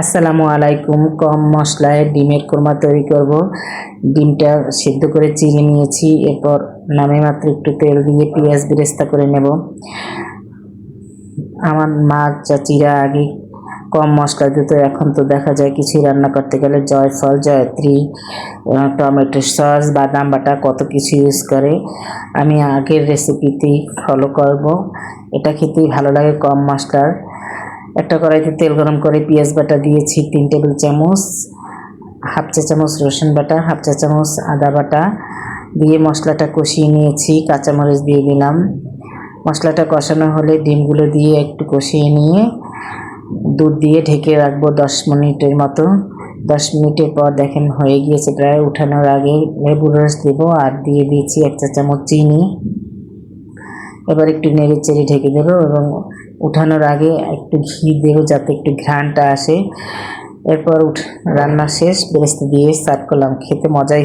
আসসালামু আলাইকুম। কম মশলায় ডিমের কোরমা তৈরি করব। ডিমটা সিদ্ধ করে চিড়ে নিয়েছি, এরপর নামে মাত্র একটু তেল দিয়ে পেঁয়াজ বেরেস্তা করে নেব। আমার মা চাচিরা আগে কম মশলা দিত, এখন তো দেখা যায় কিছুই রান্না করতে গেলে জয়ফল, জয়ত্রী, টমেটো সস, বাদাম বাটা কত কিছু ইউজ করে। আমি আগের রেসিপিতেই ফলো করব, এটা খেতেই ভালো লাগে কম মশলার। একটা কড়াইতে তেল গরম করে পেঁয়াজ বাটা দিয়েছি 3 টেবিল চামচ, হাফ চা চামচ রসুন বাটা, হাফ চা চামচ আদা বাটা দিয়ে মশলাটা কষিয়ে নিয়েছি। কাঁচামরিচ দিয়ে দিলাম। মশলাটা কষানো হলে ডিমগুলো দিয়ে একটু কষিয়ে নিয়ে দুধ দিয়ে ঢেকে রাখবো 10 মিনিটের মতো। 10 মিনিটের পর দেখেন হয়ে গিয়েছে প্রায়। উঠানোর আগে লেবুর রস দেবো আর দিয়ে দিয়েছি 1 চা চামচ চিনি। এবার একটু নেড়ে চেড়ে ঢেকে দেবো এবং উঠানোর আগে একটু ঘি দেবো যাতে একটু ঘ্রাণটা আসে। এরপর রান্না শেষ, বেরেস্তা দিয়ে সার্ভ করলাম। খেতে মজাই